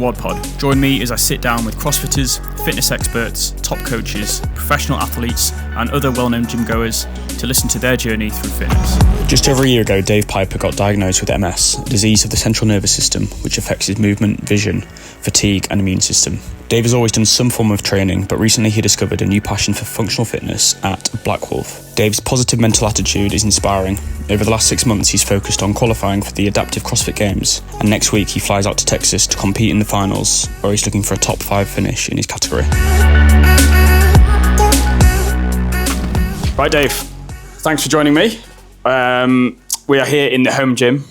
WOD Pod. Join me as I sit down with CrossFitters, fitness experts, top coaches, professional athletes, and other well-known gym goers to listen to their journey through fitness. Just over a year ago, Dave Piper got diagnosed with MS, a disease of the central nervous system which affects his movement, vision, fatigue, and immune system. Dave has always done some form of training, but recently he discovered a new passion for functional fitness at Black Wolf. Dave's positive mental attitude is inspiring. Over the last 6 months, he's focused on qualifying for the adaptive Crossfit Games, and next week he flies out to Texas to compete in the finals, where he's looking for a top 5 finish in his category. Right, Dave, thanks for joining me. We are here in the home gym,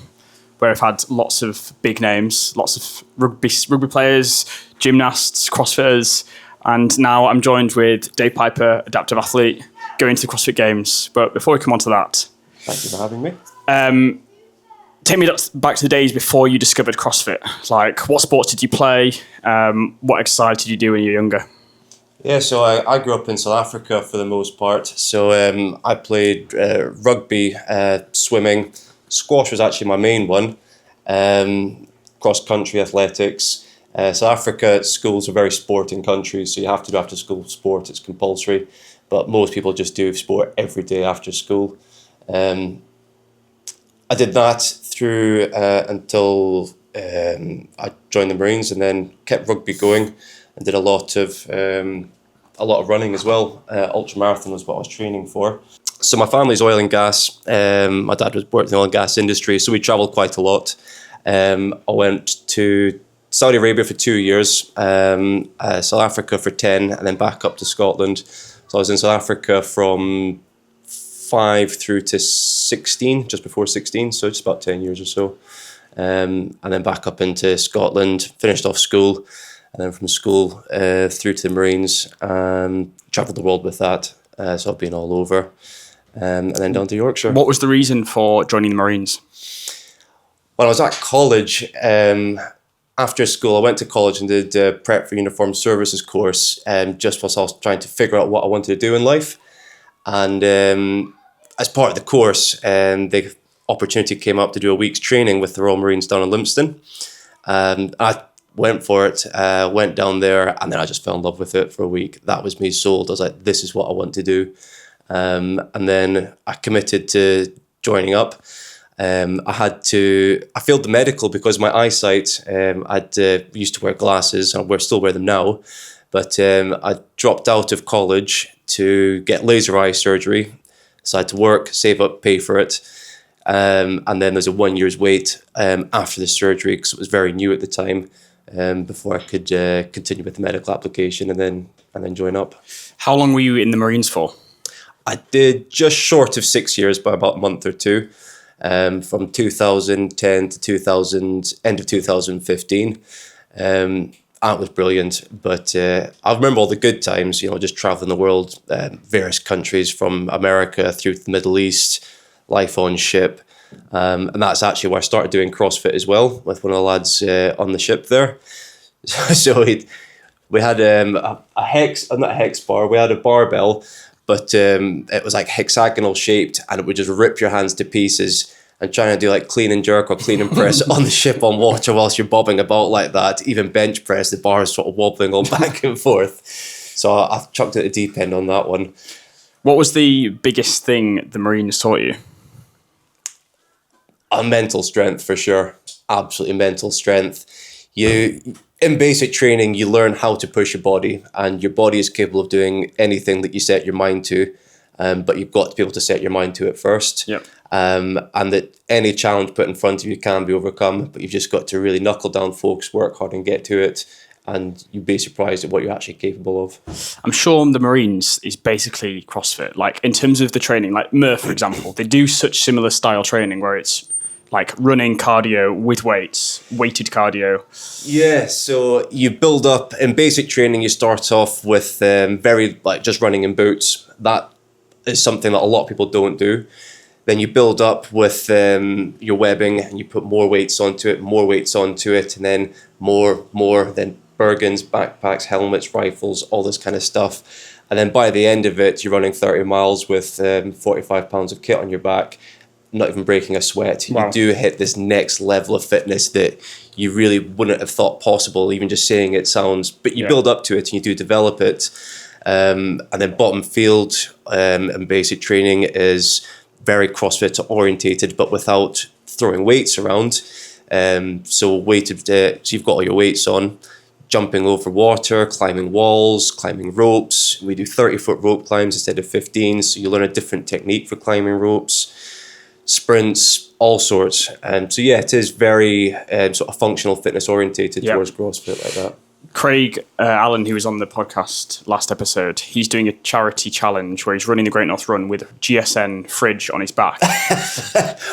where I've had lots of big names, lots of rugby players, gymnasts, CrossFitters, and now I'm joined with Dave Piper, adaptive athlete, going to the CrossFit Games. But before we come on to that, thank you for having me. Take me back to the days before you discovered CrossFit. Like, what sports did you play? What exercise did you do when you were younger? Yeah, so I grew up in South Africa for the most part. So I played rugby, swimming. Squash was actually my main one. Cross-country athletics. South Africa, schools are very sporting countries, so you have to do after school sport, it's compulsory. But most people just do sport every day after school. I did that through until I joined the Marines, and then kept rugby going and did a lot of running as well. Ultramarathon was what I was training for. So my family's oil and gas. My dad worked in the oil and gas industry, so we travelled quite a lot. I went to Saudi Arabia for 2 years, South Africa for 10, and then back up to Scotland. So I was in South Africa from 5 through to 16, just before 16, so just about 10 years or so. And then back up into Scotland, finished off school, and then from school through to the Marines, travelled the world with that. So I've been all over, and then down to Yorkshire. What was the reason for joining the Marines? When I was at college, after school, I went to college and did prep for uniformed services course, just whilst I was trying to figure out what I wanted to do in life. And as part of the course, the opportunity came up to do a week's training with the Royal Marines down in Lympstone. I went for it, went down there, and then I just fell in love with it for a week. That was me sold. I was like, this is what I want to do. And then I committed to joining up. I failed the medical because my eyesight, I'd used to wear glasses, and I still wear them now, but I dropped out of college to get laser eye surgery. So I had to work, save up, pay for it. And then there's a 1 year's wait after the surgery, because it was very new at the time, before I could continue with the medical application and then join up. How long were you in the Marines for? I did just short of 6 years, by about a month or two. From 2010 to end of 2015. That was brilliant, but I remember all the good times, just traveling the world, various countries from America through to the Middle East, life on ship. And that's actually where I started doing CrossFit as well, with one of the lads on the ship there. So we had not a hex bar, we had a barbell, but it was like hexagonal shaped, and it would just rip your hands to pieces. And trying to do like clean and jerk or clean and press on the ship on water whilst you're bobbing about like that, even bench press, the bar is sort of wobbling all back and forth. So I chucked it at the deep end on that one. What was the biggest thing the Marines taught you? Mental strength, for sure. Absolutely mental strength. In basic training, you learn how to push your body, and your body is capable of doing anything that you set your mind to. But you've got to be able to set your mind to it first. Yep. And that any challenge put in front of you can be overcome, but you've just got to really knuckle down, focus, work hard and get to it. And you'd be surprised at what you're actually capable of. I'm sure the Marines is basically CrossFit. Like, in terms of the training, like Murph, for example, they do such similar style training where it's like running cardio with weights, weighted cardio. Yeah, so you build up in basic training. You start off with just running in boots. That is something that a lot of people don't do. Then you build up with your webbing, and you put more weights onto it, and then more, then Bergens, backpacks, helmets, rifles, all this kind of stuff. And then by the end of it, you're running 30 miles with 45 pounds of kit on your back. not even breaking a sweat. Wow. You do hit this next level of fitness that you really wouldn't have thought possible. Even just saying it sounds, but you build up to it and you do develop it. And then bottom field and basic training is very CrossFit orientated, but without throwing weights around. So weighted, so you've got all your weights on, jumping over water, climbing walls, climbing ropes. We do 30-foot rope climbs instead of 15, so you learn a different technique for climbing ropes, sprints, all sorts. So yeah, it is very sort of functional fitness orientated towards CrossFit like that. Craig Allen, who was on the podcast last episode, he's doing a charity challenge where he's running the Great North Run with a GSN fridge on his back.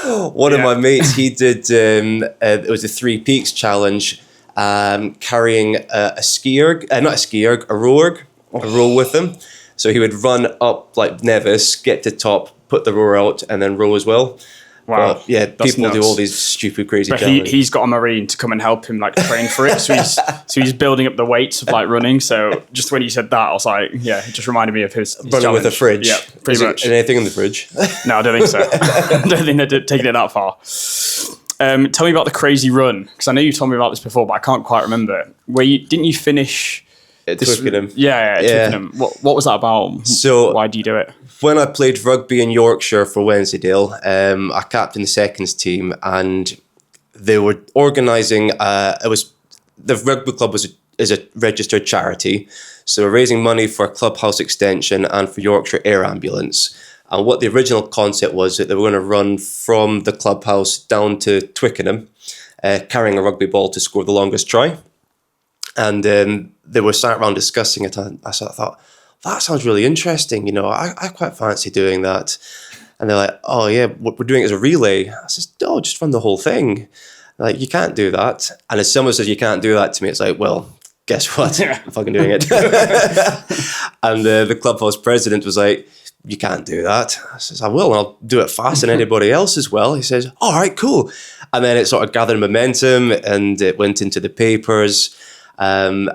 One of my mates, he did, it was the Three Peaks challenge, carrying a rower with him. So he would run up like Nevis, get to top, put the rower out, and then row as well. Wow. But yeah, people nuts. do all these stupid, crazy But challenges. he's got a Marine to come and help him like train for it. So he's building up the weights of like running. So just when you said that, I was like, yeah, it just reminded me of his running challenge. with a fridge. Yeah, pretty much. Anything in the fridge? No, I don't think so. I don't think they're taking it that far. Tell me about the crazy run, because I know you told me about this before, but I can't quite remember. Didn't you finish At Twickenham. Yeah, Twickenham. What was that about? So why do you do it? When I played rugby in Yorkshire for Wensleydale, I captained the seconds team, and they were organising. The rugby club is a registered charity, so we're raising money for a clubhouse extension and for Yorkshire Air Ambulance. And what the original concept was that they were going to run from the clubhouse down to Twickenham, carrying a rugby ball to score the longest try. And they were sat around discussing it, and I thought, that sounds really interesting. I quite fancy doing that. And they're like, oh yeah, we're doing it as a relay. I says, oh, just run the whole thing. They're like, you can't do that. And as someone says you can't do that to me, it's like, well, guess what? I'm fucking doing it. And the clubhouse president was like, you can't do that. I says, I will, and I'll do it faster than anybody else as well. He says, all right, cool. And then it sort of gathered momentum, and it went into the papers. And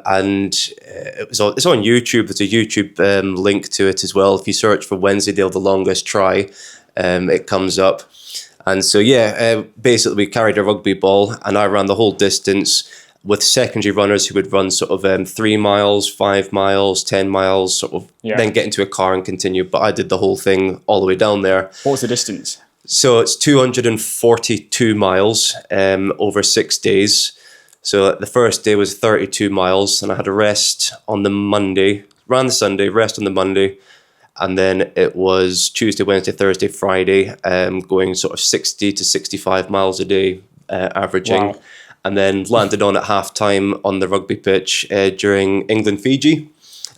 it's on YouTube. There's a YouTube link to it as well. If you search for Wensleydale, the longest try, it comes up. And so, basically we carried a rugby ball, and I ran the whole distance with secondary runners who would run sort of 3 miles, 5 miles, 10 miles, sort of then get into a car and continue. But I did the whole thing all the way down there. What was the distance? So it's 242 miles over 6 days. So the first day was 32 miles, and I had a rest on the Monday, ran the Sunday, rest on the Monday, and then it was Tuesday, Wednesday, Thursday, Friday, going sort of 60 to 65 miles a day, averaging, Wow. and then landed on at half-time on the rugby pitch during England-Fiji,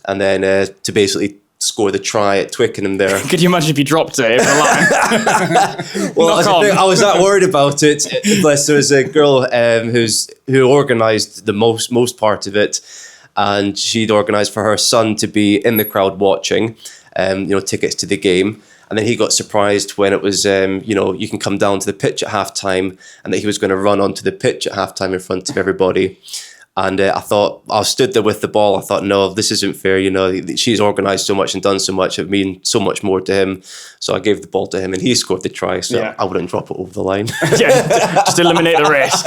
and then to basically score the try at Twickenham there. Could you imagine if you dropped it over the line? Well, I was that worried about it. Plus, there was a girl who organised the most part of it, and she'd organised for her son to be in the crowd watching, tickets to the game. And then he got surprised when it was, you can come down to the pitch at halftime, and that he was going to run onto the pitch at halftime in front of everybody. And I stood there with the ball. I thought, no, this isn't fair. She's organised so much and done so much. It means so much more to him. So I gave the ball to him, and he scored the try. So I wouldn't drop it over the line. Just eliminate the risk.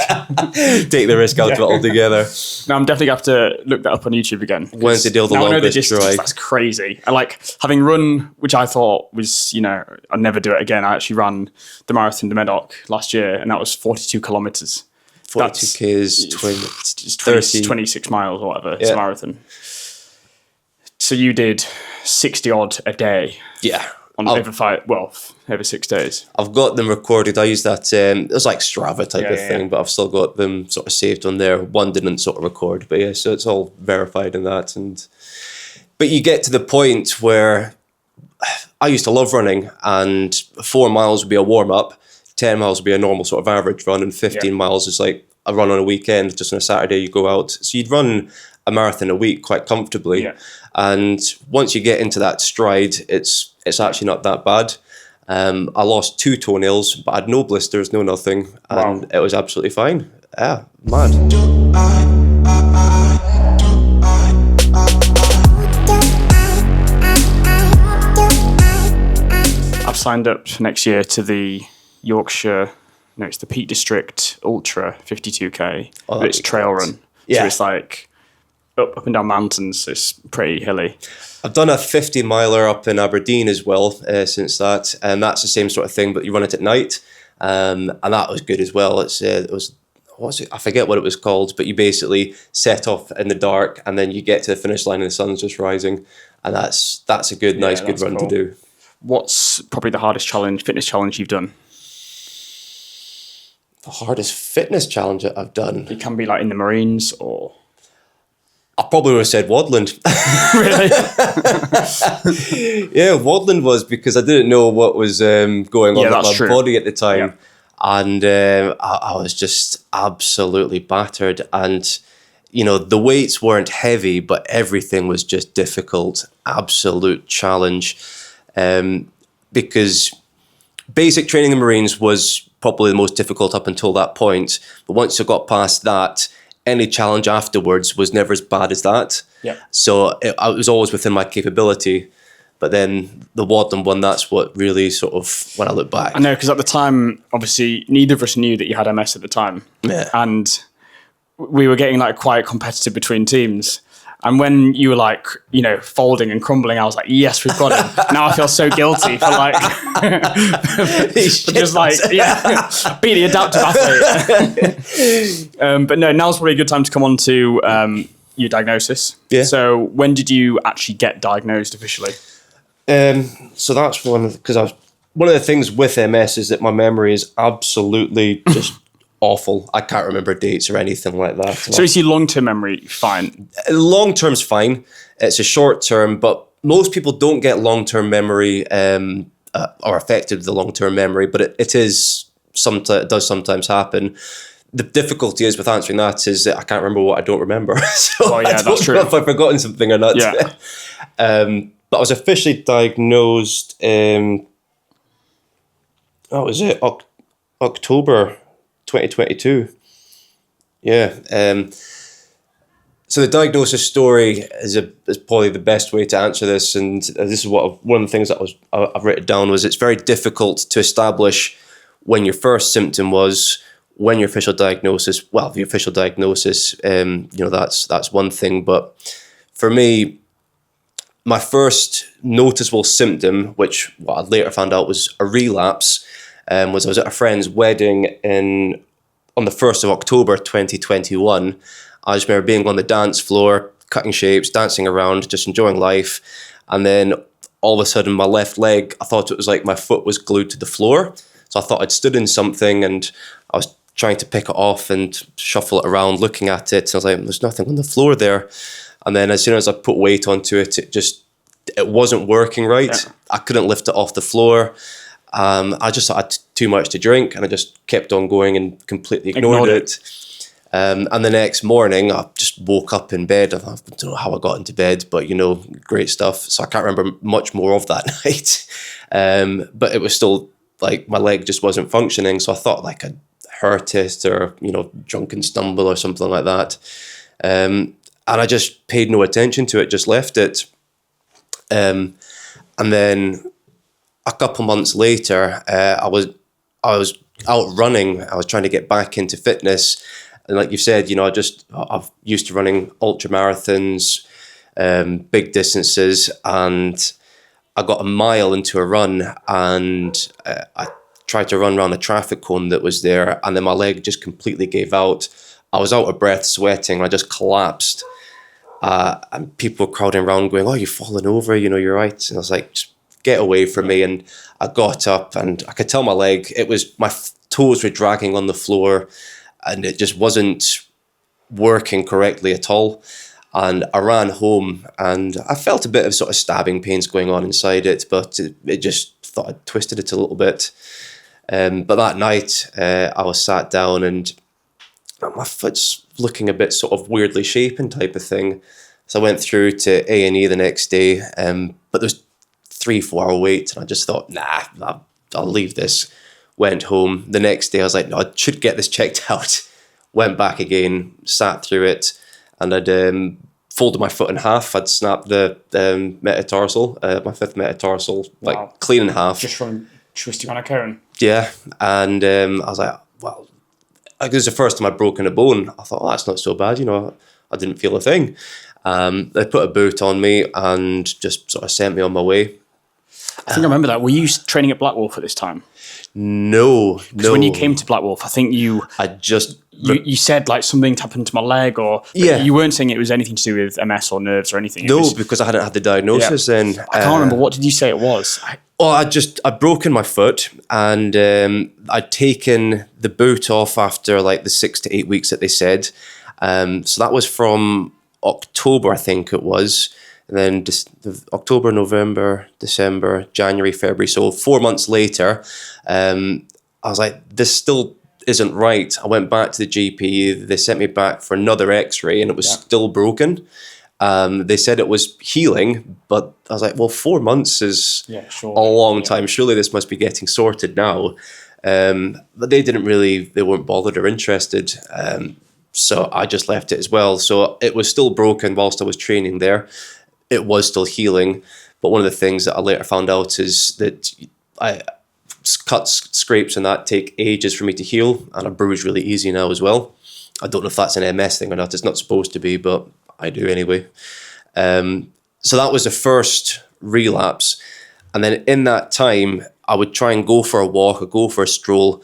Take the risk out of it altogether. No, I'm definitely going to have to look that up on YouTube again. Wensleydale, the longest try. That's crazy. I like having run, which I thought was, I'd never do it again. I actually ran the marathon de Medoc last year, and that was 42 kilometres. 42 Ks, 26 miles or whatever. It's a marathon. So you did 60 odd a day. Yeah. Over 6 days. I've got them recorded. I use that, it was like Strava type of thing, but I've still got them sort of saved on there. One didn't sort of record, but so it's all verified in that. But you get to the point where I used to love running, and 4 miles would be a warm-up. 10 miles would be a normal sort of average run, and 15 miles is like a run on a weekend. Just on a Saturday you go out. So you'd run a marathon a week quite comfortably. Yeah. And once you get into that stride, it's actually not that bad. I lost 2 toenails, but I had no blisters, no nothing. And it was absolutely fine. Yeah, mad. I've signed up next year to the Yorkshire. No, it's the Peak District Ultra 52k. Oh, But it's trail run. Yeah. So it's like up and down mountains. It's pretty hilly. I've done a 50 miler up in Aberdeen as well since that, and that's the same sort of thing, but you run it at night, and that was good as well. It was what's it? I forget what it was called, but you basically set off in the dark, and then you get to the finish line, and the sun's just rising, and that's a good, nice, good run cool. to do. What's probably the hardest fitness challenge you've done? The hardest fitness challenge that I've done. It can be like in the Marines or. I probably would have said Wadland. Really? Yeah, Wadland was because I didn't know what was going on with my body at the time. Yeah. And I was just absolutely battered. And, you know, the weights weren't heavy, but everything was just difficult. Absolute challenge. Because basic training in the Marines was probably the most difficult up until that point. But once I got past that, any challenge afterwards was never as bad as that. Yeah. So it was always within my capability. But then the Wadland one, that's what really sort of, when I look back. I know, because at the time, obviously, neither of us knew that you had MS at the time. Yeah. And we were getting like quite competitive between teams. And when you were like, you know, folding and crumbling, I was like, yes, we've got him. Now I feel so guilty for like, for just like, be the adaptive athlete. But no, now's probably a good time to come on to your diagnosis. Yeah. So when did you actually get diagnosed officially? So that's one of the things with MS is that my memory is absolutely just awful. I can't remember dates or anything like that. So is your long-term memory fine? Long-term's fine. It's a short-term, but most people don't get long-term memory or affected with the long-term memory, but it does sometimes happen. The difficulty is with answering that is that I can't remember what I don't remember. So I don't know if I've forgotten something or not. Yeah. But I was officially diagnosed October 2022. Yeah. So the diagnosis story is probably the best way to answer this, and this is one of the things that I've written down was it's very difficult to establish when your first symptom was, when your official diagnosis. Well, the official diagnosis, that's one thing, but for me, my first noticeable symptom, which what I later found out was a relapse, was I was at a friend's wedding on the 1st of October 2021. I just remember being on the dance floor, cutting shapes, dancing around, just enjoying life. And then all of a sudden my left leg, I thought it was like my foot was glued to the floor. So I thought I'd stood in something and I was trying to pick it off and shuffle it around, looking at it. And I was like, there's nothing on the floor there. And then as soon as I put weight onto it, it wasn't working right. Yeah. I couldn't lift it off the floor. I just had too much to drink and I just kept on going and completely ignored it. And the next morning, I just woke up in bed. I don't know how I got into bed, but, great stuff. So I can't remember much more of that night. But it was still like my leg just wasn't functioning. So I thought like I'd hurt it or, drunken stumble or something like that. And I just paid no attention to it, just left it. And then a couple months later, I was out running. I was trying to get back into fitness. And like you said, I've used to running ultra marathons, big distances, and I got a mile into a run and I tried to run around a traffic cone that was there, and then my leg just completely gave out. I was out of breath, sweating, and I just collapsed. And people were crowding around going, "Oh, you've fallen over, you're right." And I was like, just get away from me. And I got up and I could tell my leg, my toes were dragging on the floor and it just wasn't working correctly at all. And I ran home and I felt a bit of sort of stabbing pains going on inside it, but it just thought I'd twisted it a little bit. But that night I was sat down and my foot's looking a bit sort of weirdly shapen type of thing. So I went through to A&E the next day, but there was 3-4 hour wait, and I just thought, nah, I'll leave this. Went home. The next day I was like, no, I should get this checked out. Went back again, sat through it, and I'd folded my foot in half. I'd snapped the metatarsal, my fifth metatarsal, like clean in half. Just from twisting on a cone? Yeah, and I was like, well, it was the first time I'd broken a bone. I thought, oh, that's not so bad, I didn't feel a thing. They put a boot on me and just sort of sent me on my way. I think I remember that. Were you training at Black Wolf at this time? No. When you came to Black Wolf, I think you said like something happened to my leg, or you weren't saying it was anything to do with MS or nerves or anything. No, because I hadn't had the diagnosis then. I can't remember. What did you say it was? I'd broken my foot, and I'd taken the boot off after like the 6 to 8 weeks that they said. So that was from October, I think it was. And then October, November, December, January, February. So 4 months later, I was like, this still isn't right. I went back to the GP. They sent me back for another x-ray, and it was still broken. They said it was healing, but I was like, well, 4 months is a long time. Surely this must be getting sorted now. But they weren't bothered or interested. So I just left it as well. So it was still broken whilst I was training there. It was still healing. But one of the things that I later found out is that cuts, scrapes and that take ages for me to heal. And I bruise really easy now as well. I don't know if that's an MS thing or not. It's not supposed to be, but I do anyway. So that was the first relapse. And then in that time, I would try and go for a walk or go for a stroll.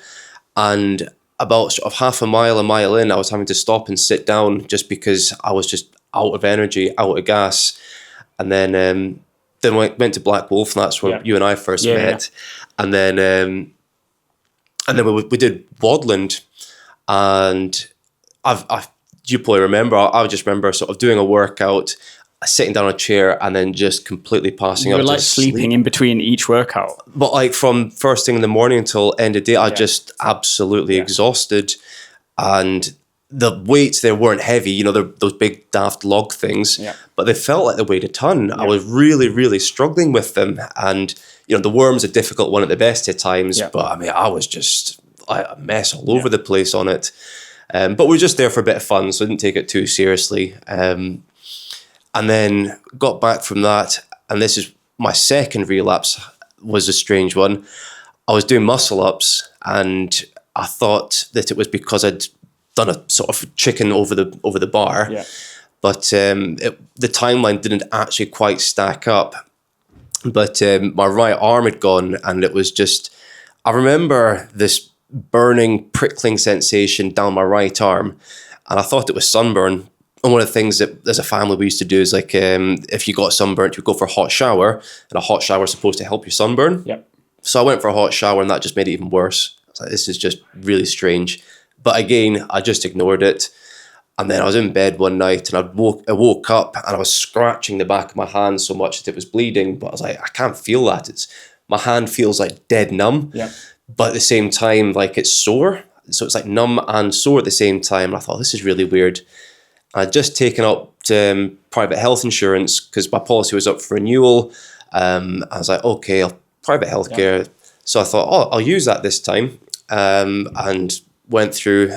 And about sort of half a mile in, I was having to stop and sit down just because I was just out of energy, out of gas. And then went to Black Wolf, and that's where you and I first met. And then we did Wadland, and you probably remember. I just remember sort of doing a workout, sitting down on a chair, and then just completely passing out. You were like sleeping in between each workout. But like from first thing in the morning until end of day, I just absolutely exhausted, and the weights there weren't heavy. Those big daft log things, but they felt like they weighed a ton. I was really, really struggling with them, and the worm's a difficult one at the best of times. But I mean, I was just like a mess all over the place on it. But we were just there for a bit of fun, so I didn't take it too seriously. And then got back from that, and this is my second relapse, was a strange one. I was doing muscle ups, and I thought that it was because I'd done a sort of chicken over the bar, but the timeline didn't actually quite stack up. But my right arm had gone, and it was just, I remember this burning, prickling sensation down my right arm, and I thought it was sunburn. And one of the things that as a family we used to do is like, if you got sunburnt, you go for a hot shower, and a hot shower is supposed to help your sunburn. So I went for a hot shower, and that just made it even worse. I was like, this is just really strange. But again, I just ignored it. And then I was in bed one night, and I woke up, and I was scratching the back of my hand so much that it was bleeding. But I was like, I can't feel that. My hand feels like dead numb. But at the same time, like it's sore. So it's like numb and sore at the same time. And I thought, this is really weird. I'd just taken up private health insurance because my policy was up for renewal. I was like, okay, private healthcare. So I thought, I'll use that this time. And went through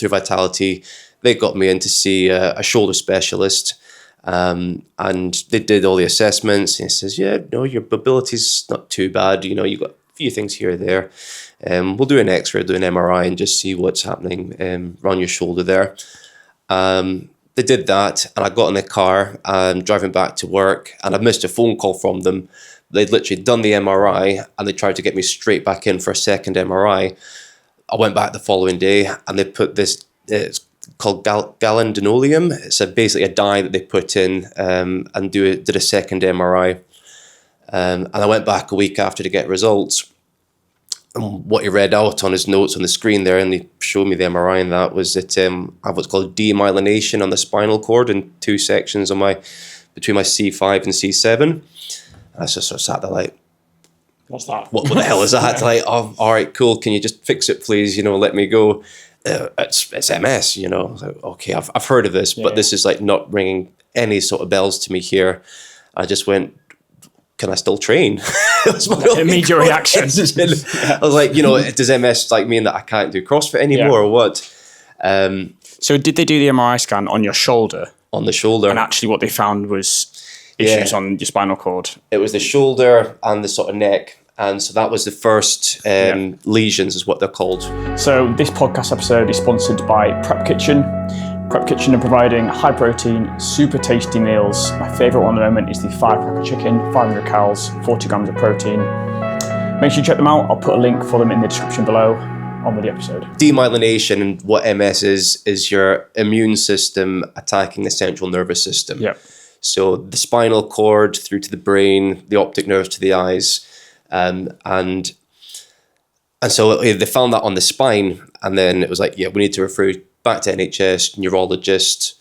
Vitality. They got me in to see a shoulder specialist, and they did all the assessments. And he says, your mobility's not too bad. You've got a few things here or there. We'll do an X-ray, do an MRI, and just see what's happening around your shoulder there. They did that, and I got in the car driving back to work, and I missed a phone call from them. They'd literally done the MRI, and they tried to get me straight back in for a second MRI. I went back the following day, and they put this, it's called gallium. It's basically a dye that they put in and did a second MRI. And I went back a week after to get results. And what he read out on his notes on the screen there, and he showed me the MRI, and that was that I have what's called demyelination on the spinal cord in two sections on between my C5 and C7. And I just sort of sat there like, what's that? What the hell is that? Like, oh, all right, cool. Can you just fix it, please? Let me go. It's MS. I was like, okay, I've heard of this, but this is like not ringing any sort of bells to me here. I just went, can I still train? It was my immediate reaction. I was like, does MS like mean that I can't do CrossFit anymore or what? So did they do the MRI scan on your shoulder? On the shoulder. And actually what they found was issues on your spinal cord. It was the shoulder and the sort of neck. And so that was the first lesions, is what they're called. So this podcast episode is sponsored by Prep Kitchen. Prep Kitchen are providing high protein, super tasty meals. My favourite one at the moment is the firecracker chicken, 500 calories, 40 grams of protein. Make sure you check them out. I'll put a link for them in the description below. On with the episode. Demyelination, and what MS is your immune system attacking the central nervous system. Yeah. So the spinal cord through to the brain, the optic nerves to the eyes, and so they found that on the spine, and then it was like, yeah, we need to refer you back to NHS neurologist.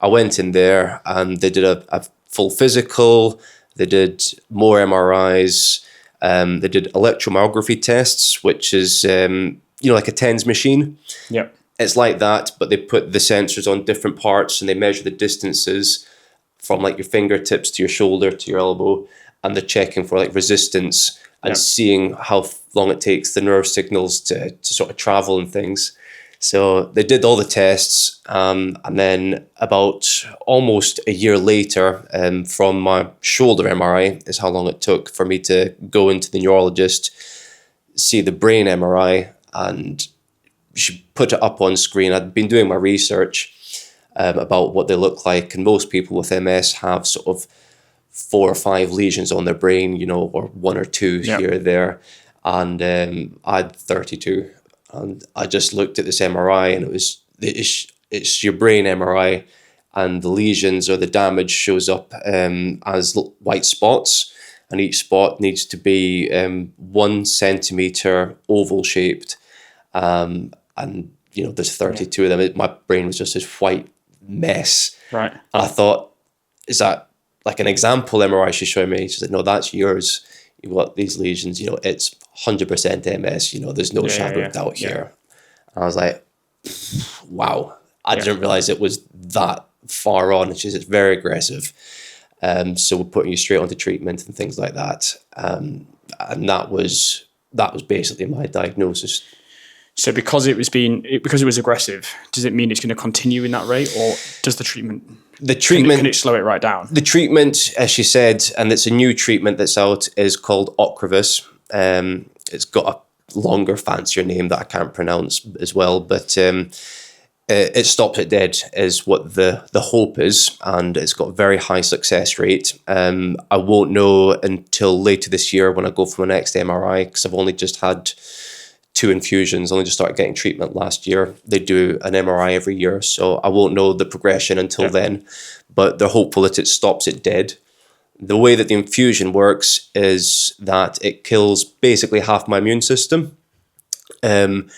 I went in there, and they did a full physical. They did more MRIs. They did electromyography tests, which is like a TENS machine. Yeah. It's like that, but they put the sensors on different parts, and they measure the distances from like your fingertips to your shoulder to your elbow, and they're checking for like resistance and seeing how long it takes the nerve signals to sort of travel and things. So they did all the tests, and then about almost a year later, from my shoulder MRI is how long it took for me to go into the neurologist, see the brain MRI, and she put it up on screen. I'd been doing my research about what they look like, and most people with MS have sort of 4 or 5 lesions on their brain, or 1 or 2 here or there, and I had 32. And I just looked at this MRI, and it's your brain MRI, and the lesions or the damage shows up as white spots, and each spot needs to be 1 centimeter oval shaped, and there's 32 of them. My brain was just this white mess. Right. And I thought, is that like an example MRI she's showing me? She's like, no, that's yours. You've got these lesions, it's 100% MS, there's no shadow of doubt here. And I was like, wow, I didn't realize it was that far on. And she said, it's very aggressive. So we're putting you straight onto treatment and things like that. And that was basically my diagnosis. So because it was aggressive, does it mean it's going to continue in that rate, or does the treatment can it slow it right down? The treatment, as she said, and it's a new treatment that's out, is called Ocrevus. It's got a longer, fancier name that I can't pronounce as well, but it stops it dead is what the hope is, and it's got a very high success rate. I won't know until later this year when I go for my next MRI, because I've only just had 2 infusions, only just started getting treatment last year. They do an MRI every year, so I won't know the progression until then, but they're hopeful that it stops it dead. The way that the infusion works is that it kills basically half my immune system. The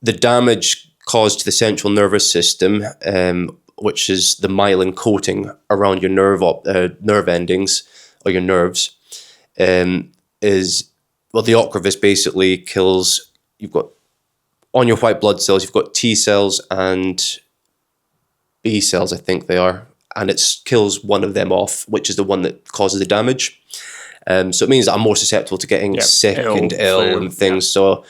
damage caused to the central nervous system, which is the myelin coating around your nerve endings, or your nerves, the Ocrevus basically kills, you've got, on your white blood cells, you've got T cells and B cells, I think they are, and it kills one of them off, which is the one that causes the damage. So it means that I'm more susceptible to getting sick and ill and things. So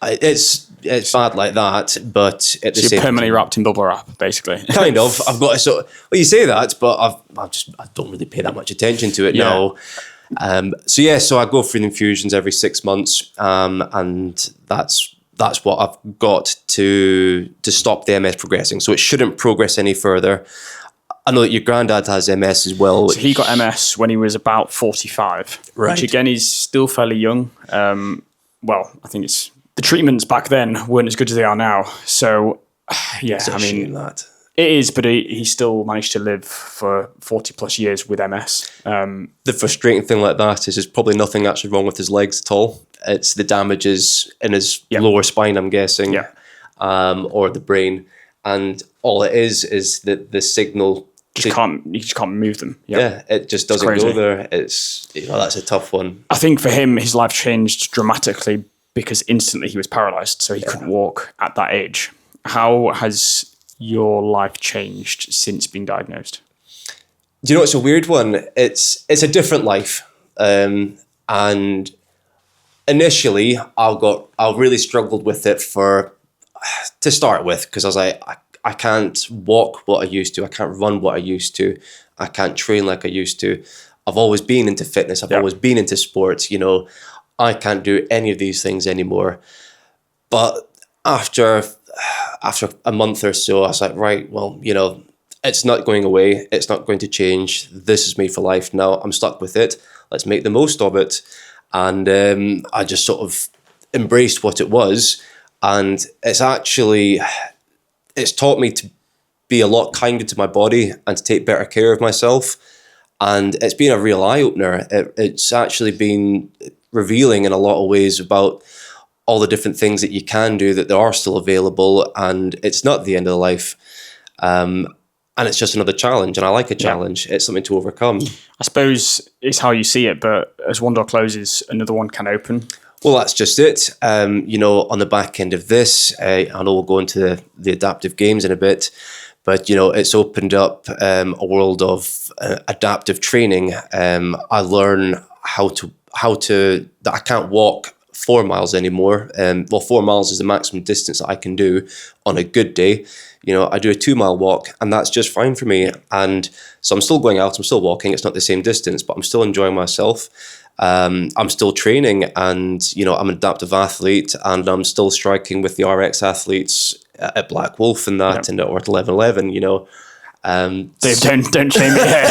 it's bad like that, but at the same time, you're permanently wrapped in bubble wrap, basically. Kind of. I've got you say that, but I don't really pay that much attention to it now. So I go through the infusions every 6 months, and that's what I've got to stop the MS progressing. So it shouldn't progress any further. I know that your granddad has MS as well. So he got MS when he was about 45, right? Which again, he's still fairly young. I think the treatments back then weren't as good as they are now. So it's a shame that. It is, but he still managed to live for 40 plus years with MS. The frustrating thing like that is there's probably nothing actually wrong with his legs at all. It's the damages in his lower spine, I'm guessing, or the brain. And all it is that the signal you just can't move them. Yeah, it just doesn't go there. It's that's a tough one. I think for him, his life changed dramatically because instantly he was paralyzed, so he couldn't walk at that age. How has your life changed since being diagnosed? Do you know, it's a weird one. It's a different life, and initially I really struggled with it to start with, because I was like, I can't walk what I used to, I can't run what I used to, I can't train like I used to. I've always been into fitness. I've always been into sports. You know, I can't do any of these things anymore. But after a month or so, I was like, right, well, you know, it's not going away. It's not going to change. This is me for life now. I'm stuck with it. Let's make the most of it. And I just sort of embraced what it was. And it's taught me to be a lot kinder to my body and to take better care of myself. And it's been a real eye-opener. It's actually been revealing in a lot of ways about all the different things that you can do, that there are still available, and it's not the end of the life. And it's just another challenge, and I like a challenge. It's something to overcome. I suppose it's how you see it, but as one door closes, another one can open. Well, that's just it. You know, on the back end of this, I know we'll go into the adaptive games in a bit, but, you know, it's opened up a world of adaptive training. I learn how to that I can't walk 4 miles anymore. 4 miles is the maximum distance that I can do on a good day. You know, I do a 2 mile walk, and that's just fine for me. And so I'm still going out, I'm still walking. It's not the same distance, but I'm still enjoying myself. I'm still training, and, you know, I'm an adaptive athlete, and I'm still striking with the RX athletes at Black Wolf and that, and at Orth 1111, you know. Dave, don't shame me here.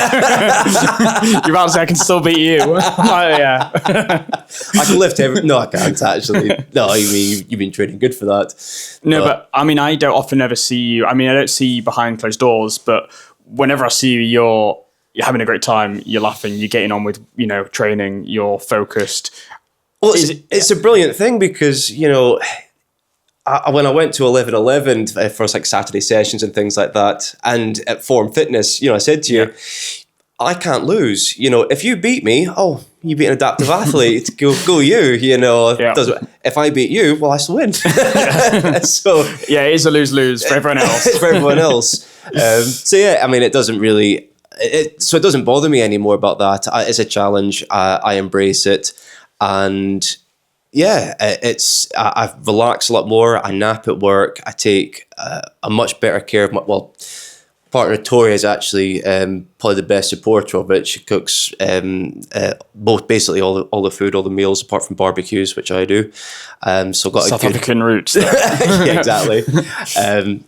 You're about to say I can still beat you. Yeah. I can lift no, I can't actually. No, I mean, you've been training good for that. No, but I mean, I don't often ever see you. I mean, I don't see you behind closed doors, but whenever I see you, you're having a great time, you're laughing, you're getting on with, you know, training, you're focused. Well, it's a brilliant thing because, you know, when I went to 1111 for like Saturday sessions and things like that, and at Form Fitness, you know, I said to you, I can't lose. You know, if you beat me, you beat an adaptive athlete, go you. You know, if I beat you, well, I still win. So yeah, it is a lose-lose for everyone else. For everyone else. So yeah, I mean, it doesn't really. It doesn't bother me anymore about that. It's a challenge. I embrace it, and yeah, I relax a lot more. I nap at work. I take a much better care of my partner Tori is actually probably the best supporter of it. She cooks both basically all the food, all the meals apart from barbecues, which I do. So got South African roots. Yeah, exactly.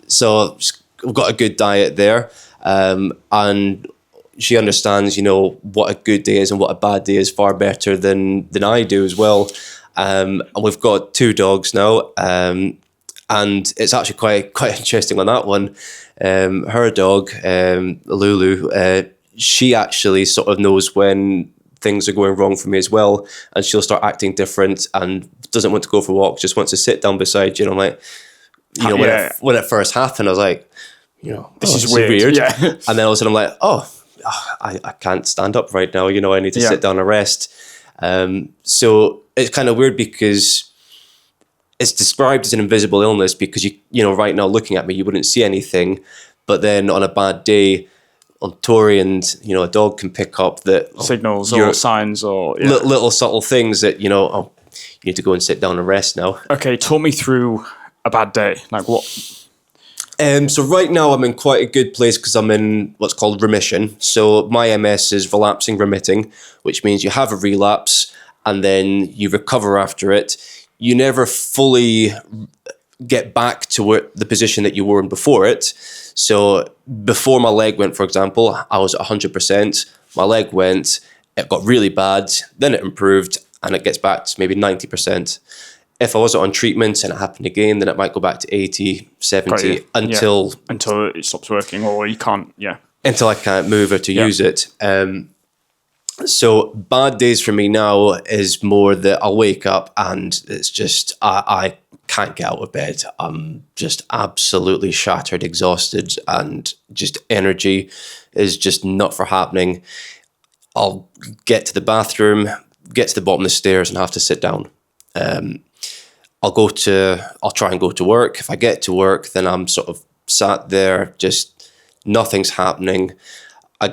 So we've got a good diet there, and she understands, you know, what a good day is and what a bad day is far better than I do as well. And we've got 2 dogs now, and it's actually quite interesting on that one. Her dog, Lulu, she actually sort of knows when things are going wrong for me as well, and she'll start acting different and doesn't want to go for walks, just wants to sit down beside you. And I'm like, you know, when it first happened, I was like, you know, this is weird. Yeah. And then all of a sudden I'm like, I can't stand up right now. You know, I need to sit down and rest. So it's kind of weird because it's described as an invisible illness because you know, right now looking at me, you wouldn't see anything. But then on a bad day, on Tori and, you know, a dog can pick up that signals or signs or little subtle things that, you know, you need to go and sit down and rest now. Okay, talk me through a bad day. Like what? So right now I'm in quite a good place because I'm in what's called remission. So my MS is relapsing remitting, which means you have a relapse and then you recover after it. You never fully get back to the position that you were in before it. So before my leg went, for example, I was at 100%. My leg went, it got really bad, then it improved, and it gets back to maybe 90%. If I wasn't on treatment and it happened again, then it might go back to 80, 70 until it stops working or you can't, until I can't move or to use it. So bad days for me now is more that I'll wake up and it's just, I can't get out of bed. I'm just absolutely shattered, exhausted, and just energy is just not for happening. I'll get to the bathroom, get to the bottom of the stairs and have to sit down. I'll try and go to work. If I get to work, then I'm sort of sat there, just nothing's happening. I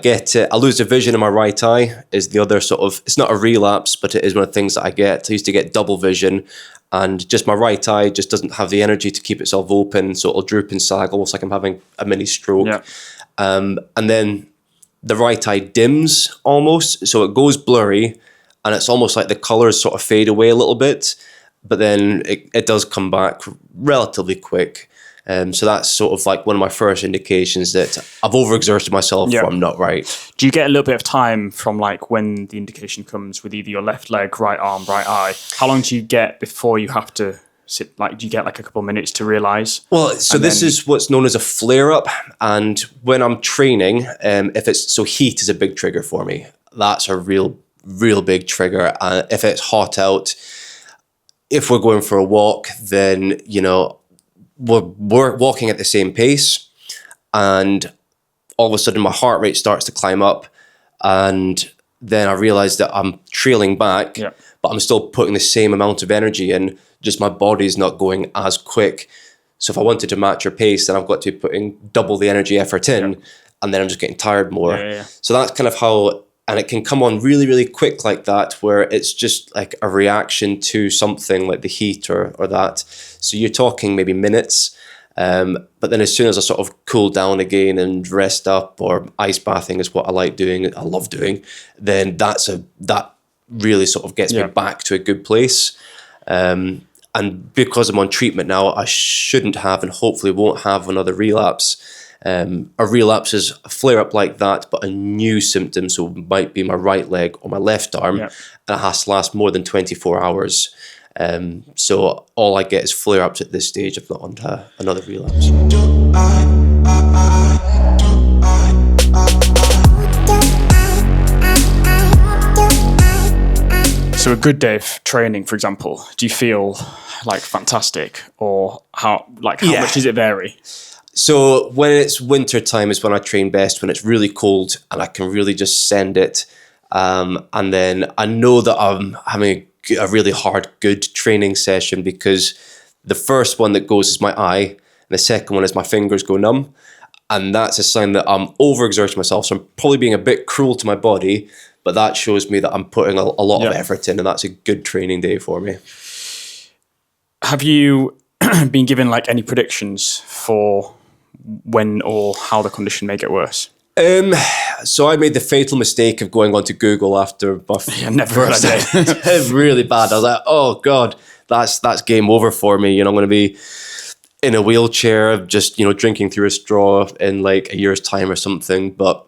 lose the vision in my right eye is the other sort of, it's not a relapse, but it is one of the things that I get. I used to get double vision and just my right eye just doesn't have the energy to keep itself open. So it'll droop and sag, almost like I'm having a mini stroke. Yeah. And then the right eye dims almost, so it goes blurry, and it's almost like the colours sort of fade away a little bit, but then it does come back relatively quick. So that's sort of like one of my first indications that I've overexerted myself or I'm not right. Do you get a little bit of time from like when the indication comes with either your left leg, right arm, right eye? How long do you get before you have to sit? Like, do you get like a couple of minutes to realise? Well, so this is what's known as a flare-up, and when I'm training, heat is a big trigger for me. That's a real big trigger. If it's hot out, if we're going for a walk, then, you know, we're walking at the same pace, and all of a sudden my heart rate starts to climb up, and then I realize that I'm trailing back, but I'm still putting the same amount of energy in, just my body's not going as quick. So if I wanted to match your pace, then I've got to be putting double the energy effort in, and then I'm just getting tired more. So that's kind of how, and it can come on really, really quick like that, where it's just like a reaction to something like the heat or that. So you're talking maybe minutes, but then as soon as I sort of cool down again and rest up, or ice bathing is what I like doing, I love doing, then that really sort of gets me back to a good place. And because I'm on treatment now, I shouldn't have and hopefully won't have another relapse. A relapse is a flare-up like that, but a new symptom, so it might be my right leg or my left arm, and it has to last more than 24 hours. So all I get is flare-ups at this stage, if not onto another relapse. So a good day of training, for example, do you feel like fantastic, or how much does it vary? So when it's winter time is when I train best, when it's really cold and I can really just send it. And then I know that I'm having a really hard, good training session, because the first one that goes is my eye, and the second one is my fingers go numb. And that's a sign that I'm overexerting myself. So I'm probably being a bit cruel to my body, but that shows me that I'm putting a lot of effort in, and that's a good training day for me. Have you been given like any predictions for when or how the condition may get worse? So I made the fatal mistake of going onto Google after my never first day. Really bad. I was like, oh God, that's game over for me. You know, I'm going to be in a wheelchair, just, you know, drinking through a straw in like a year's time or something. But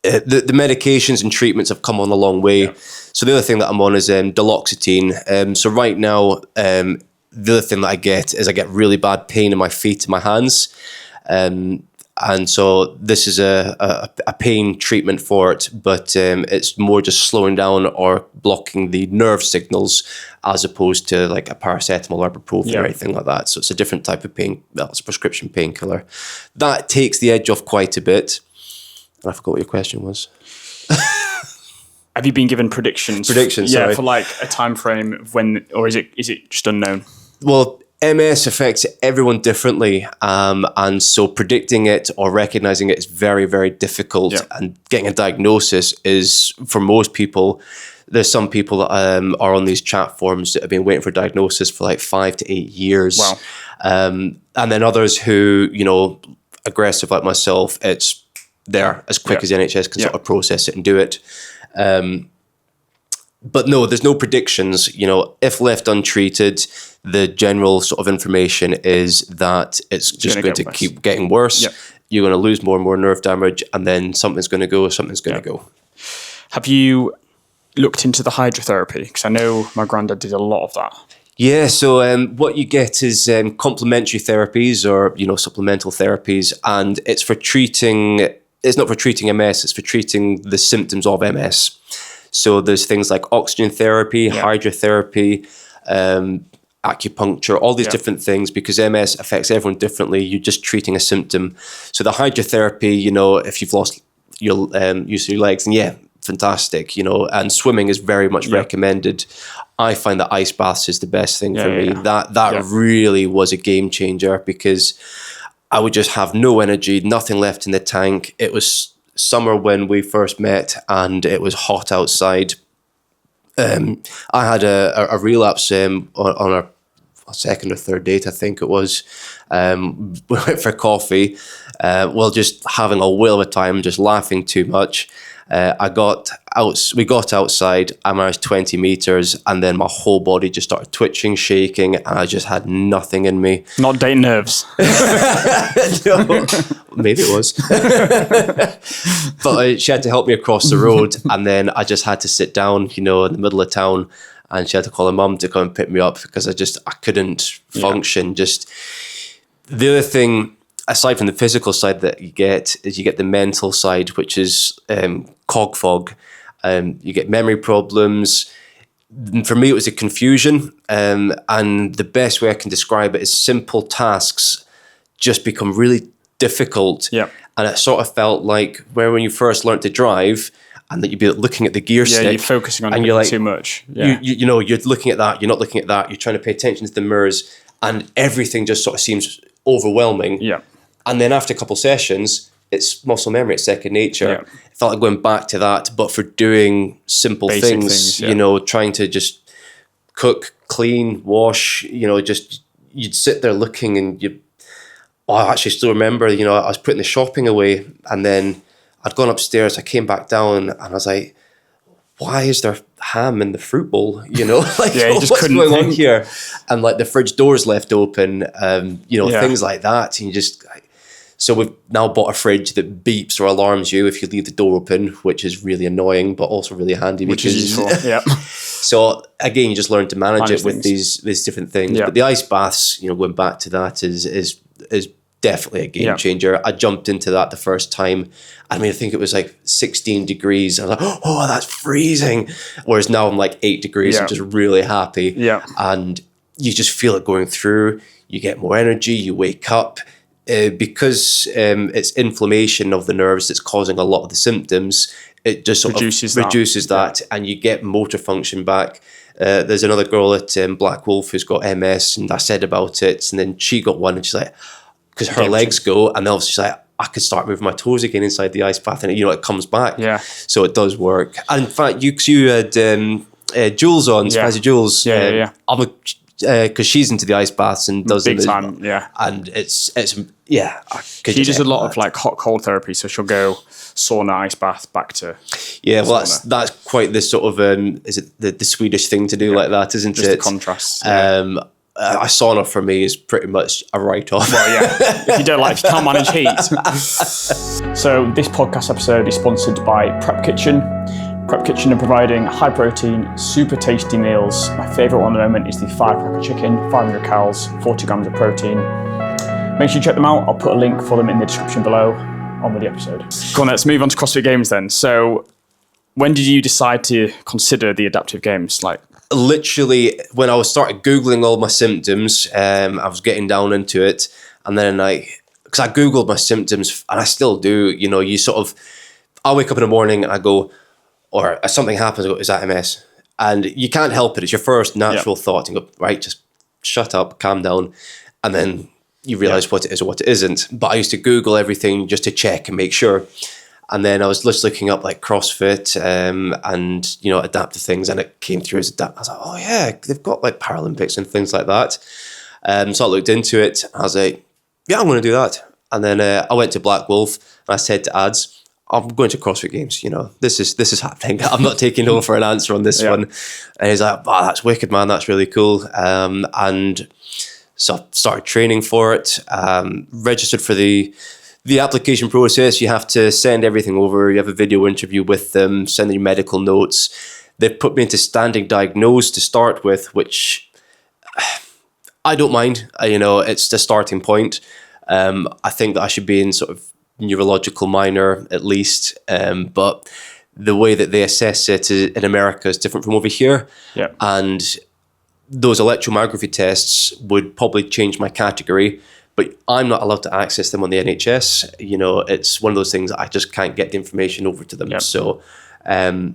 the medications and treatments have come on a long way. Yeah. So the other thing that I'm on is duloxetine. So right now, the other thing that I get is I get really bad pain in my feet and my hands. And so this is a pain treatment for it, but it's more just slowing down or blocking the nerve signals, as opposed to like a paracetamol or ibuprofen or anything like that. So it's a different type of pain. Well, it's a prescription painkiller. That takes the edge off quite a bit. And I forgot what your question was. Have you been given predictions? Sorry. For like a time frame of when, or is it just unknown? Well, MS affects everyone differently, and so predicting it or recognizing it is very, very difficult. And getting a diagnosis is, for most people, there's some people that are on these chat forums that have been waiting for diagnosis for like 5 to 8 years. Wow. And then others who, you know, aggressive like myself, it's there as quick as the NHS can sort of process it and do it. But no, there's no predictions. You know, if left untreated, the general sort of information is that it's just going to keep getting worse. Yep. You're going to lose more and more nerve damage, and then something's going to go, something's going to go. Have you looked into the hydrotherapy? Because I know my granddad did a lot of that. Yeah, so what you get is complementary therapies, or, you know, supplemental therapies, and it's for treating, it's not for treating MS, it's for treating the symptoms of MS. So there's things like oxygen therapy, hydrotherapy, acupuncture, all these different things, because MS affects everyone differently. You're just treating a symptom. So the hydrotherapy, you know, if you've lost your use of your legs, and fantastic, you know, and swimming is very much recommended. I find that ice baths is the best thing for me. That really was a game changer, because I would just have no energy, nothing left in the tank. It was summer when we first met, and it was hot outside. I had a relapse on second or third date, I think it was. We went for coffee. Just having a whale of a time, just laughing too much. We got outside, I managed 20 meters, and then my whole body just started twitching, shaking, and I just had nothing in me. Not date nerves. No, maybe it was. But she had to help me across the road, and then I just had to sit down, in the middle of town, and she had to call her mum to come and pick me up because I couldn't function. Just the other thing, aside from the physical side that you get, is you get the mental side, which is cog fog. You get memory problems. For me, it was a confusion. And the best way I can describe it is simple tasks just become really difficult. Yeah. And it sort of felt like when you first learned to drive, and that you'd be looking at the gear stick. Yeah, you're focusing on it too much. Yeah. You're looking at that, you're not looking at that, you're trying to pay attention to the mirrors, and everything just sort of seems overwhelming. Yeah. And then after a couple sessions, it's muscle memory, it's second nature. Yeah. It felt like going back to that, but for doing simple things, trying to just cook, clean, wash, you'd sit there looking and I actually still remember, I was putting the shopping away, and then I'd gone upstairs, I came back down, and I was like, why is there ham in the fruit bowl? What's going on here? And like the fridge door's left open, things like that. And so we've now bought a fridge that beeps or alarms you if you leave the door open, which is really annoying, but also really handy. Which is useful, yeah. So again, you just learn to manage it with these different things. Yeah. But the ice baths, going back to that is definitely a game changer. I jumped into that the first time. I think it was like 16 degrees. I was like, oh, that's freezing. Whereas now I'm like 8 degrees. I'm just really happy. Yeah. And you just feel it going through. You get more energy. You wake up. Because it's inflammation of the nerves that's causing a lot of the symptoms, it just sort reduces that, and you get motor function back. There's another girl at Black Wolf who's got MS, and I said about it, and then she got one, and she's like, because her legs go, and then she's like, I could start moving my toes again inside the ice bath, and it comes back. Yeah. So it does work. And in fact, you had Jules on, Spicy Jules. Yeah. Because she's into the ice baths and does big time, yeah. And it's she does a lot of like hot cold therapy, so she'll go sauna, ice bath, back to that's quite the sort of is it the Swedish thing to do like that, isn't just it? The contrast. A sauna for me is pretty much a write-off. Well, yeah. If you can't manage heat. So this podcast episode is sponsored by Prep Kitchen. Prep Kitchen are providing high protein, super tasty meals. My favourite one at the moment is the firecracker chicken, 500 calories, 40 grams of protein. Make sure you check them out. I'll put a link for them in the description below. On with the episode. Go on, let's move on to CrossFit Games then. So when did you decide to consider the adaptive games? Literally, when I started Googling all my symptoms, I was getting down into it. And then because I Googled my symptoms, and I still do, I wake up in the morning and I go, or something happens, I go, is that MS? And you can't help it. It's your first natural thought. You go, right, just shut up, calm down. And then you realize what it is or what it isn't. But I used to Google everything just to check and make sure. And then I was just looking up like CrossFit and, adaptive things. And it came through as adaptive. I was like, oh yeah, they've got like Paralympics and things like that. So I looked into it. I was like, yeah, I'm going to do that. And then I went to Black Wolf and I said to Ads, I'm going to CrossFit Games, this is happening. I'm not taking no for an answer on this one. And he's like, wow, that's wicked, man. That's really cool. And so I started training for it, registered for the application process. You have to send everything over. You have a video interview with them, send your medical notes. They've put me into standing diagnosed to start with, which I don't mind. It's the starting point. I think that I should be in sort of neurological minor at least, but the way that they assess it in America is different from over here. Yeah. And those electromyography tests would probably change my category, but I'm not allowed to access them on the NHS. It's one of those things that I just can't get the information over to them. Yep. So I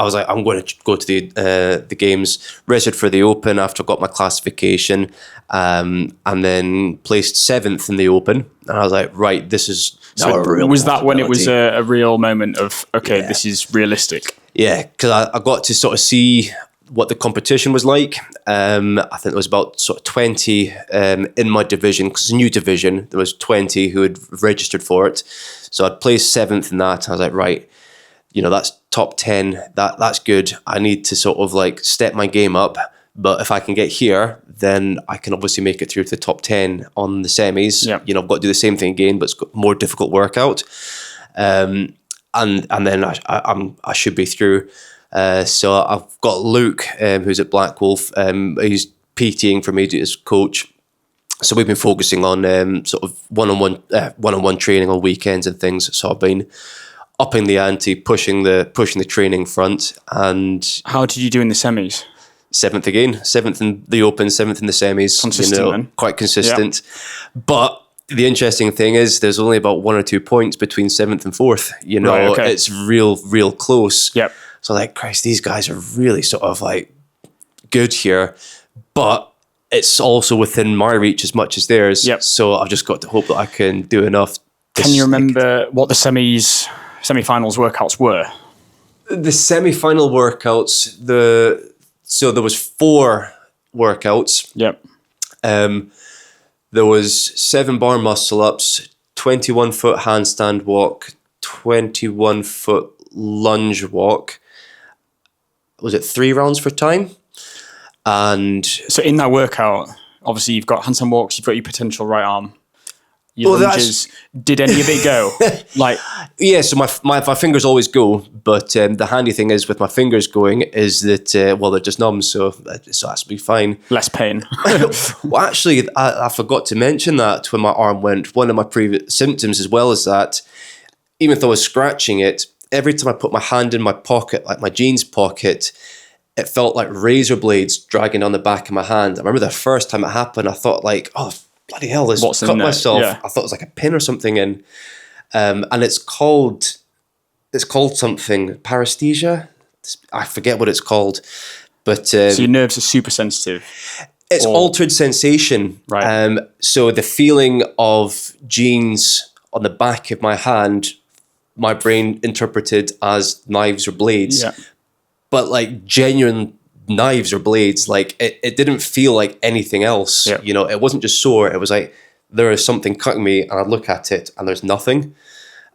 was like, I'm going to go to the games, registered for the Open after I got my classification, and then placed 7th in the Open. And I was like, right, this is now a real Was that when it was a real moment of, this is realistic? Yeah, because I got to sort of see what the competition was like. I think there was about sort of 20 in my division, because it's a new division. There was 20 who had registered for it. So I'd placed 7th in that. I was like, right, that's top 10. That's good. I need to sort of like step my game up. But if I can get here, then I can obviously make it through to the top 10 on the semis. Yep. I've got to do the same thing again, but it's got a more difficult workout. And then I should be through. So I've got Luke, who's at Black Wolf. He's PTing for me as coach. So we've been focusing on sort of one-on-one training on weekends and things. So I've been upping the ante, pushing the training front. And how did you do in the semis? 7th again, 7th in the Open, 7th in the semis. Consistent, quite consistent. Yep. But the interesting thing is there's only about 1 or 2 points between 7th and 4th. Right, okay. It's real close. Yep. So like, Christ, these guys are really sort of like good here, but it's also within my reach as much as theirs. Yep. So I've just got to hope that I can do enough. Can you remember what the semi-finals workouts were? The semi-final workouts, so there was 4 workouts. Yep. There was 7 bar muscle ups, 21 foot handstand walk, 21 foot lunge walk. Was it 3 rounds for time? And so in that workout, obviously you've got handstand walks, you've got your potential right arm. Your lunges, did any of it go? So my fingers always go, but the handy thing is with my fingers going is that they're just numb, so it has to be fine. Less pain. Well, actually, I forgot to mention that when my arm went. One of my previous symptoms, as well as that, even though I was scratching it, every time I put my hand in my pocket, like my jeans pocket, it felt like razor blades dragging on the back of my hand. I remember the first time it happened, I thought like, oh, bloody hell, this cut myself. Yeah. I thought it was like a pin or something in. And it's called something, paresthesia? I forget what it's called. But so your nerves are super sensitive? It's altered sensation. Right. So the feeling of jeans on the back of my hand, my brain interpreted as knives or blades. Yeah. But like genuine knives or blades, like it didn't feel like anything else. Yep. It wasn't just sore. It was like there is something cutting me, and I'd look at it and there's nothing.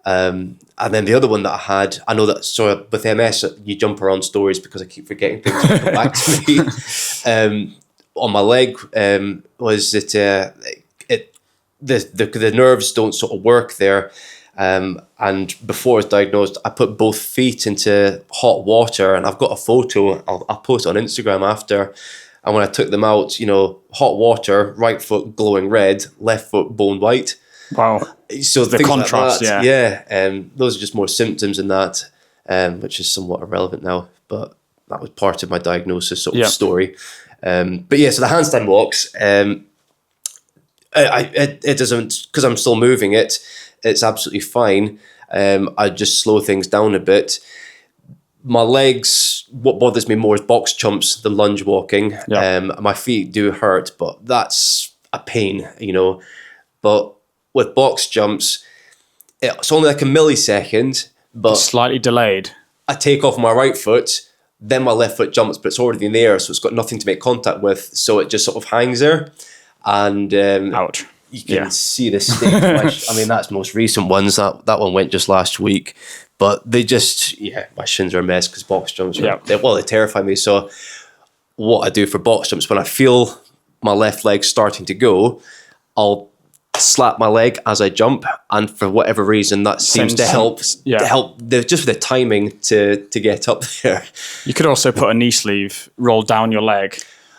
And then the other one that I had, I know that with MS you jump around stories because I keep forgetting things that come back to me. On my leg was that the nerves don't sort of work there. And before I was diagnosed, I put both feet into hot water, and I've got a photo. I'll post it on Instagram after. And when I took them out, hot water, right foot glowing red, left foot bone white. Wow. So the contrast, like yeah. Those are just more symptoms in that, which is somewhat irrelevant now. But that was part of my diagnosis sort of story. But yeah, so the handstand walks, it doesn't, because I'm still moving it. It's absolutely fine. I just slow things down a bit. My legs, what bothers me more is box jumps than lunge walking. Yeah. My feet do hurt, but that's a pain, But with box jumps, it's only like a millisecond, but it's slightly delayed. I take off my right foot, then my left foot jumps, but it's already in the air, so it's got nothing to make contact with, so it just sort of hangs there. And ouch. You can see the state of my that's the most recent ones. That one went just last week. But they just, my shins are a mess because box jumps they terrify me. So what I do for box jumps, when I feel my left leg starting to go, I'll slap my leg as I jump. And for whatever reason, that seems to help. Just the timing to get up there. You could also put a knee sleeve, roll down your leg.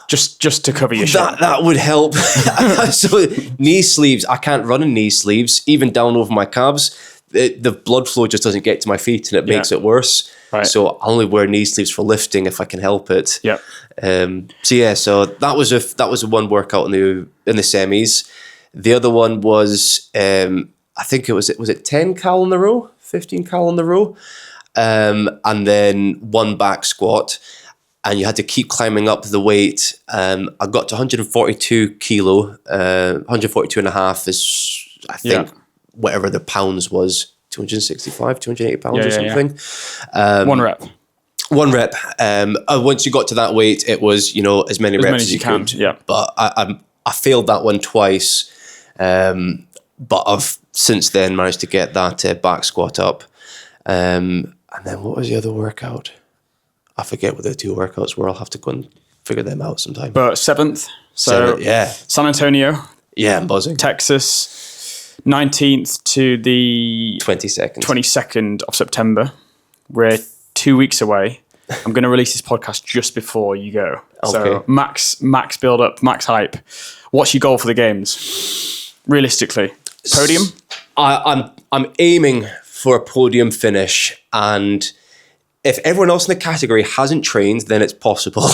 Just to cover your shin. That would help. So knee sleeves, I can't run in knee sleeves, even down over my calves. The blood flow just doesn't get to my feet, and it makes it worse. Right. So I only wear knee sleeves for lifting if I can help it. Yeah. So that was one workout in the semis. The other one was I think was it 10 cal in the row, 15 cal in the row, and then one back squat. And you had to keep climbing up the weight. I got to 142 kilo, 142 and a half is, I think, whatever the pounds was, 265, 280 pounds or something. One rep. 1 rep. Once you got to that weight, it was, as many reps as you can. could. Yeah. But I failed that one twice. But I've since then managed to get that back squat up. And then what was the other workout? I forget what the 2 workouts were. I'll have to go and figure them out sometime. But 7th. So 7th, yeah. San Antonio. Yeah, I'm buzzing. Texas, 19th to the 22nd of September. We're 2 weeks away. I'm going to release this podcast just before you go. Okay. So max build up, max hype. What's your goal for the games? Realistically, podium? I'm aiming for a podium finish, and if everyone else in the category hasn't trained, then it's possible.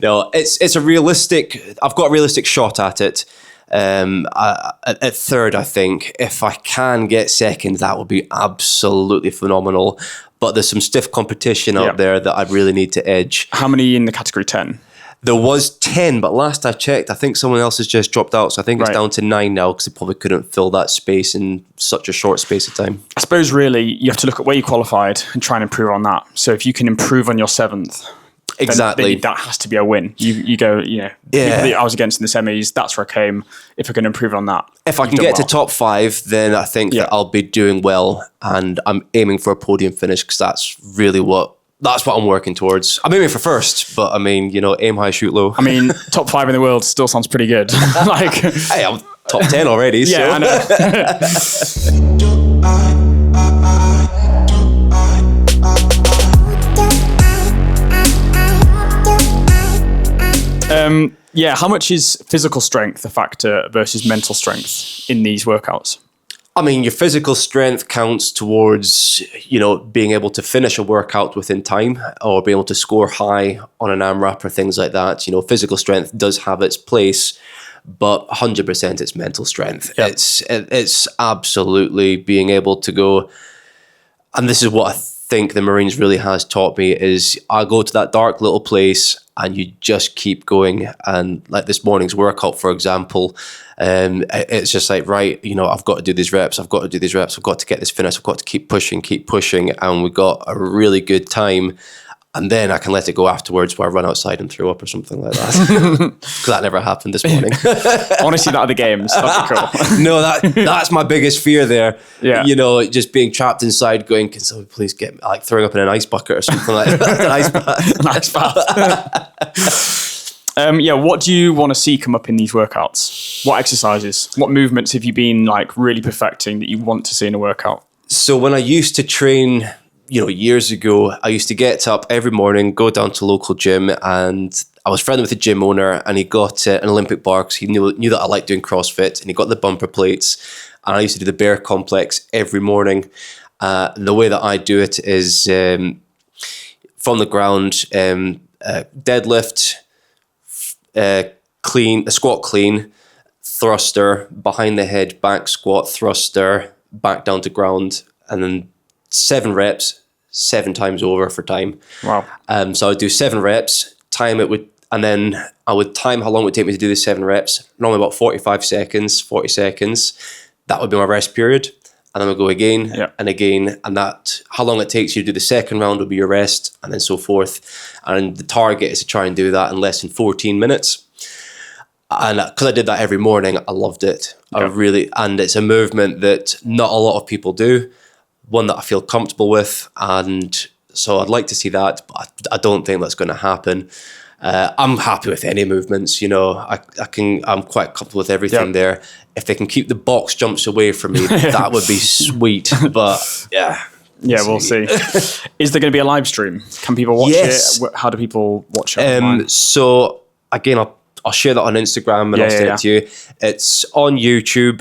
No, it's a realistic. I've got a realistic shot at it. At 3rd, I think. If I can get 2nd, that would be absolutely phenomenal. But there's some stiff competition out there that I really need to edge. How many in the category 10? There was 10, but last I checked, I think someone else has just dropped out. So I think it's down to 9 now because they probably couldn't fill that space in such a short space of time. I suppose really you have to look at where you qualified and try and improve on that. So if you can improve on your 7th, exactly, then that has to be a win. You go, people that I was against in the semis, that's where I came. If I can improve on that, if I can get to top 5, then I think that I'll be doing well, and I'm aiming for a podium finish because that's really what I'm working towards. I'm aiming for 1st, but I mean, aim high, shoot low. I mean, top 5 in the world still sounds pretty good. Hey, I'm top 10 already. Yeah, so. I know. How much is physical strength a factor versus mental strength in these workouts? I mean, your physical strength counts towards, being able to finish a workout within time or being able to score high on an AMRAP or things like that. Physical strength does have its place, but 100% it's mental strength. Yep. It's absolutely being able to go, and this is what I think the Marines really has taught me, is I go to that dark little place and you just keep going. And like this morning's workout, for example, it's just like, right, I've got to do these reps. I've got to get this finished. I've got to keep pushing. And we got a really good time. And then I can let it go afterwards where I run outside and throw up or something like that. Because that never happened this morning. Honestly, that are the games. That'd be cool. No, that's my biggest fear there. Yeah. Just being trapped inside going, can someone please get throwing up in an ice bucket or something like that? An ice bath. What do you want to see come up in these workouts? What exercises? What movements have you been really perfecting that you want to see in a workout? So when I used to train, years ago, I used to get up every morning, go down to local gym, and I was friendly with the gym owner, and he got an Olympic bar because he knew that I liked doing CrossFit, and he got the bumper plates, and I used to do the bear complex every morning. The way that I do it is from the ground, deadlift, clean, squat clean, thruster, behind the head, back squat, thruster, back down to ground, and then 7 reps, 7 times over for time. Wow. So I would do 7 reps, and then I would time how long it would take me to do the 7 reps, normally about 40 seconds. That would be my rest period. And then we'll go again and again. And that, how long it takes you to do the second round will be your rest, and then so forth. And the target is to try and do that in less than 14 minutes. And because I did that every morning, I loved it. And it's a movement that not a lot of people do, one that I feel comfortable with. And so I'd like to see that, but I don't think that's going to happen. I'm happy with any movements, I'm quite comfortable with everything there. If they can keep the box jumps away from me, that would be sweet. But we'll see. Is there going to be a live stream? Can people watch it? How do people watch it? So again, I'll share that on Instagram and I'll send it to you. It's on YouTube,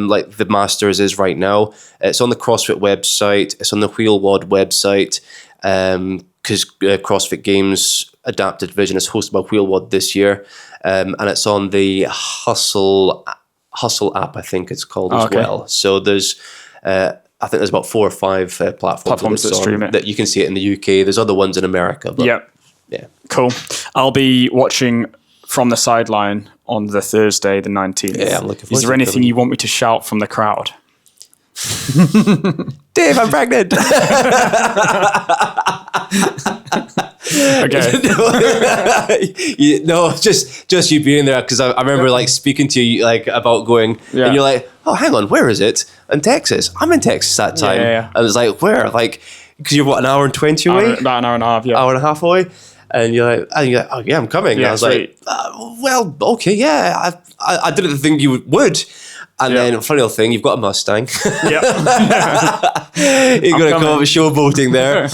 like the Masters is right now. It's on the CrossFit website. It's on the WOD website. Because CrossFit Games Adapted Division is hosted by WOD this year. And it's on the Hustle app, I think it's called as well. So there's, I think there's about 4 or 5 platforms that stream it. That you can see it in the UK. There's other ones in America. But yeah. Cool. I'll be watching from the sideline on the Thursday, the 19th. Yeah, I'm looking forward to it. Is there anything you want me to shout from the crowd? Dave, I'm pregnant. Just you being there, because I remember like speaking to you like about going, and you're like, oh, hang on, where is it? In Texas. I'm in Texas that time. And I was like, where? Like, because you're what, an hour and 20 away? About an hour and a half, Hour and a half away. And you're like, oh yeah, I'm coming. And I was like, well, okay, yeah. I didn't think you would. And then, funny little thing, you've got a Mustang. You're going to come up with showboating there.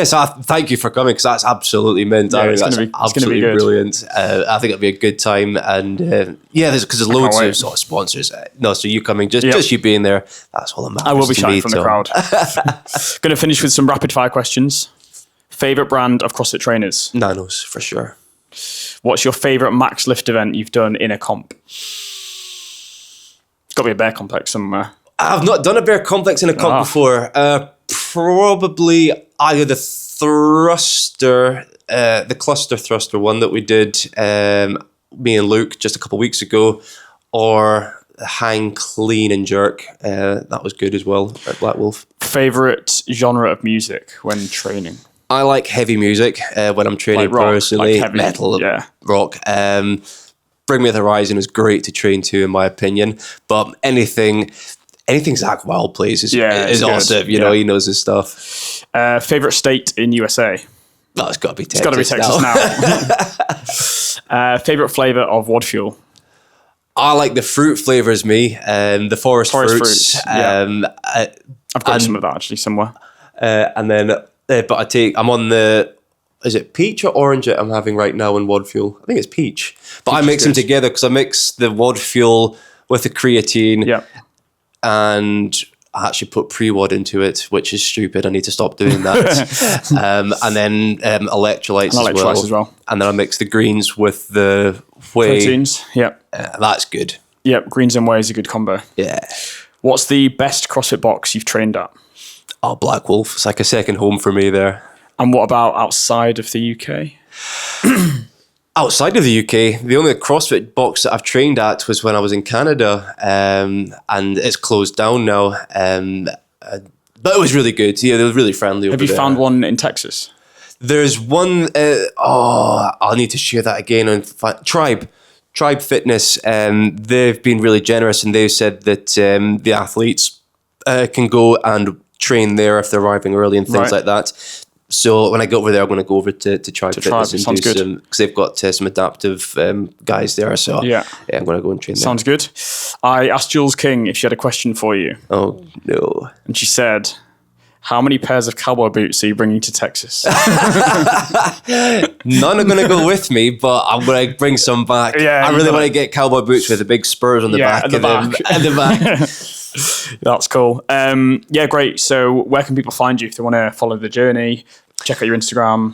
So thank you for coming, because that's absolutely mint. I think that's absolutely brilliant. I think it'll be a good time. And there's loads of sort of sponsors. So you coming, just you being there, that's all that matters. I will be shouting from the crowd. Going to finish with some rapid fire questions. Favourite brand of CrossFit trainers? Nanos, for sure. What's your favourite max lift event you've done in a comp? Got to be a bear complex somewhere. I've not done a bear complex in a comp before. Probably either the thruster, the cluster thruster one that we did, me and Luke, just a couple of weeks ago, or hang clean and jerk. That was good as well at Black Wolf. Favourite genre of music when training? I like heavy music when I'm training, like rock, personally. Like metal, rock. Bring Me the Horizon is great to train to, in my opinion. But anything Zach Wild plays is awesome. You know, he knows his stuff. Favorite state in USA? No, it's got to be Texas. It's got to be Texas now. Favorite flavor of WOD Fuel? I like the fruit flavors. The forest fruits. I've got some of that actually somewhere. And then, but I'm on the. Is it peach or orange that I'm having right now in WOD Fuel? I think it's peach. But I mix them together, because I mix the WOD Fuel with the creatine, and I actually put pre-WOD into it, which is stupid. I need to stop doing that. And then electrolytes as well. And then I mix the greens with the whey. Proteins, that's good. Yep, greens and whey is a good combo. Yeah. What's the best CrossFit box you've trained at? Oh, Black Wolf. It's like a second home for me there. And what about outside of the UK? Outside of the UK, the only CrossFit box that I've trained at was when I was in Canada, and it's closed down now. But it was really good. Yeah, they were really friendly. Have you found one in Texas? There's one. I'll need to share that again on Tribe Fitness. They've been really generous, and they've said that the athletes can go and train there if they're arriving early and things like that. So when I go over there, I'm going to go over to Tribe Fitness and do some, because they've got some adaptive guys there. So I'm going to go and train there. Sounds good. I asked Jules King if she had a question for you. Oh, no. And she said, how many pairs of cowboy boots are you bringing to Texas? None are going to go with me, but I'm going to bring some back. I really want to get cowboy boots with the big spurs on the back of them. At the back. That's cool. Great. So where can people find you if they want to follow the journey? Check out your Instagram.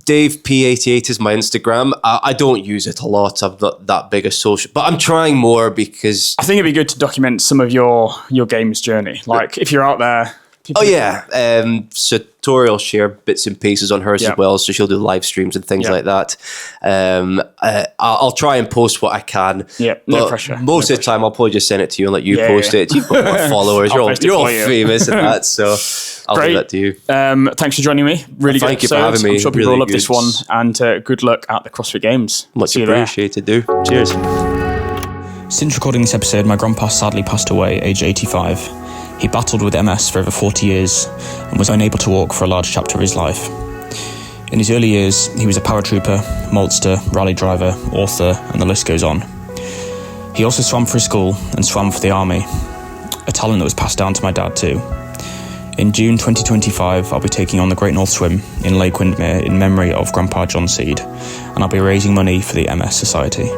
Dave P88 is my Instagram. I don't use it a lot. I'm not that big a social, but I'm trying more, because I think it'd be good to document some of your games journey. Like if you're out there. So Tori will share bits and pieces on hers as well, so she'll do live streams and things like that. I'll try and post what I can. No pressure. Most of the time, I'll probably just send it to you and let you post it. You've got more followers. You're all famous and that, so I'll do that to you. Thanks for joining me. Really good. Thank you for having me. I'm sure people will love this one, and good luck at the CrossFit Games. Much appreciated, dude. Cheers. Since recording this episode, my grandpa sadly passed away, aged 85. He battled with MS for over 40 years and was unable to walk for a large chapter of his life. In his early years, he was a paratrooper, maltster, rally driver, author, and the list goes on. He also swam for his school and swam for the army, a talent that was passed down to my dad too. In June 2025, I'll be taking on the Great North Swim in Lake Windermere in memory of Grandpa John Seed, and I'll be raising money for the MS Society.